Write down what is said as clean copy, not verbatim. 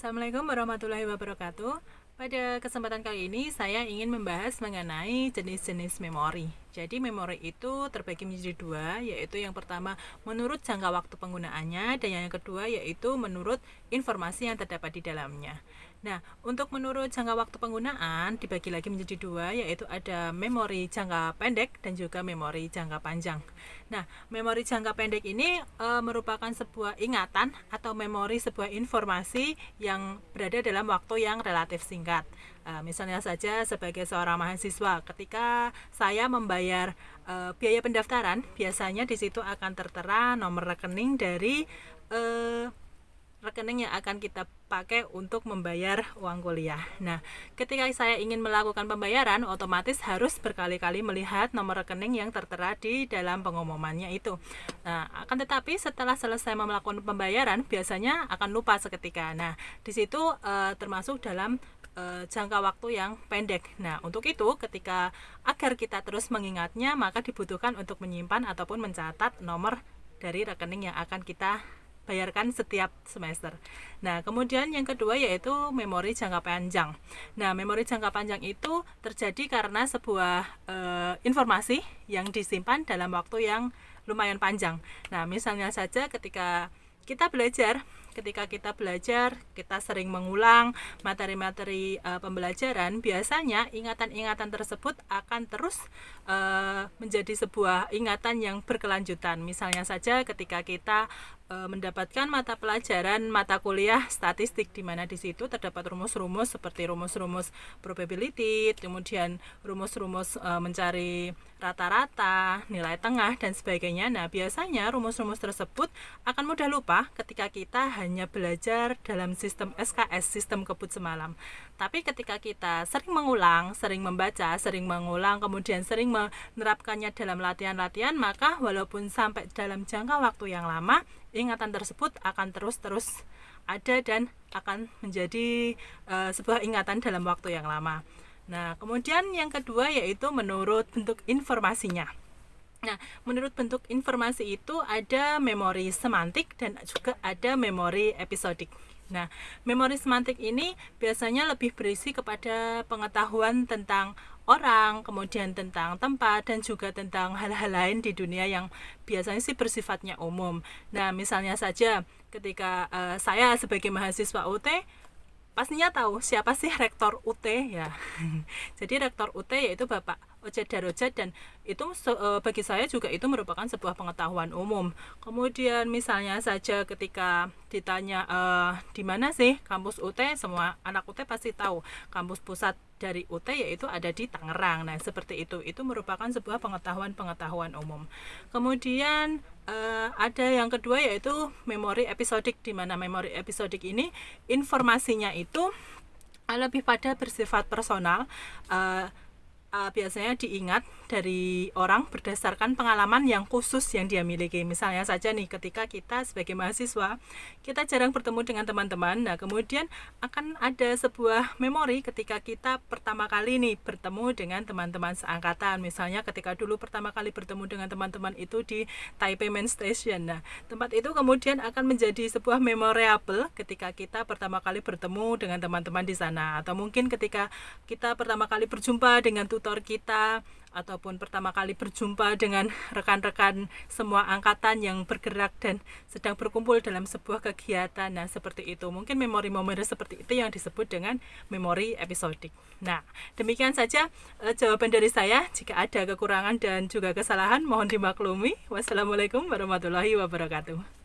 Assalamualaikum warahmatullahi wabarakatuh. Pada kesempatan kali ini saya ingin membahas mengenai jenis-jenis memori. Jadi memori itu terbagi menjadi dua, yaitu yang pertama menurut jangka waktu penggunaannya dan yang kedua yaitu menurut informasi yang terdapat di dalamnya. Nah, untuk menurut jangka waktu penggunaan dibagi lagi menjadi dua, yaitu ada memori jangka pendek dan juga memori jangka panjang. Nah, memori jangka pendek ini merupakan sebuah ingatan atau memori sebuah informasi yang berada dalam waktu yang relatif singkat. Misalnya saja sebagai seorang mahasiswa, ketika saya membayar biaya pendaftaran, biasanya di situ akan tertera nomor rekening dari rekening yang akan kita pakai untuk membayar uang kuliah. Nah, ketika saya ingin melakukan pembayaran, otomatis harus berkali-kali melihat nomor rekening yang tertera di dalam pengumumannya itu. Nah, akan tetapi setelah selesai melakukan pembayaran, biasanya akan lupa seketika. Nah, di situ termasuk dalam jangka waktu yang pendek. Nah, untuk itu ketika agar kita terus mengingatnya, maka dibutuhkan untuk menyimpan ataupun mencatat nomor dari rekening yang akan kita bayarkan setiap semester. Nah, kemudian yang kedua yaitu memori jangka panjang. Nah, memori jangka panjang itu terjadi karena sebuah informasi yang disimpan dalam waktu yang lumayan panjang. Nah, misalnya saja ketika kita belajar, kita sering mengulang materi-materi pembelajaran, biasanya ingatan-ingatan tersebut akan terus menjadi sebuah ingatan yang berkelanjutan. Misalnya saja ketika kita mendapatkan mata kuliah statistik, di mana di situ terdapat rumus-rumus seperti rumus-rumus probability, kemudian rumus-rumus mencari rata-rata, nilai tengah dan sebagainya. Nah, biasanya rumus-rumus tersebut akan mudah lupa ketika kita hanya belajar dalam sistem SKS, sistem kebut semalam. Tapi ketika kita sering mengulang, sering membaca, sering mengulang, kemudian sering menerapkannya dalam latihan-latihan, maka walaupun sampai dalam jangka waktu yang lama, ingatan tersebut akan terus ada dan akan menjadi sebuah ingatan dalam waktu yang lama. Nah, kemudian yang kedua yaitu menurut bentuk informasinya. Nah, menurut bentuk informasi itu ada memori semantik dan juga ada memori episodik. Nah, memori semantik ini biasanya lebih berisi kepada pengetahuan tentang orang, kemudian tentang tempat, dan juga tentang hal-hal lain di dunia yang biasanya sih bersifatnya umum. Nah, misalnya saja ketika saya sebagai mahasiswa UT, pastinya tahu siapa sih rektor UT ya. Jadi rektor UT yaitu Bapak Oce Darojat, dan itu bagi saya juga itu merupakan sebuah pengetahuan umum. Kemudian misalnya saja ketika ditanya di mana sih kampus UT, semua anak UT pasti tahu kampus pusat dari UT yaitu ada di Tangerang. Nah, seperti itu merupakan sebuah pengetahuan umum. Kemudian ada yang kedua yaitu memori episodik, di mana memori episodik ini informasinya itu lebih pada bersifat personal, biasanya diingat dari orang berdasarkan pengalaman yang khusus yang dia miliki. Misalnya saja nih, ketika kita sebagai mahasiswa, kita jarang bertemu dengan teman-teman. Nah, kemudian akan ada sebuah memori ketika kita pertama kali nih bertemu dengan teman-teman seangkatan. Misalnya ketika dulu pertama kali bertemu dengan teman-teman itu di Taipei Main Station. Nah, tempat itu kemudian akan menjadi sebuah memorable ketika kita pertama kali bertemu dengan teman-teman di sana. Atau mungkin ketika kita pertama kali berjumpa dengan tutor kita, ataupun pertama kali berjumpa dengan rekan-rekan semua angkatan yang bergerak dan sedang berkumpul dalam sebuah kegiatan. Nah, seperti itu. Mungkin memori-memori seperti itu yang disebut dengan memori episodik. Nah, demikian saja jawaban dari saya. Jika ada kekurangan dan juga kesalahan, mohon dimaklumi. Wassalamualaikum warahmatullahi wabarakatuh.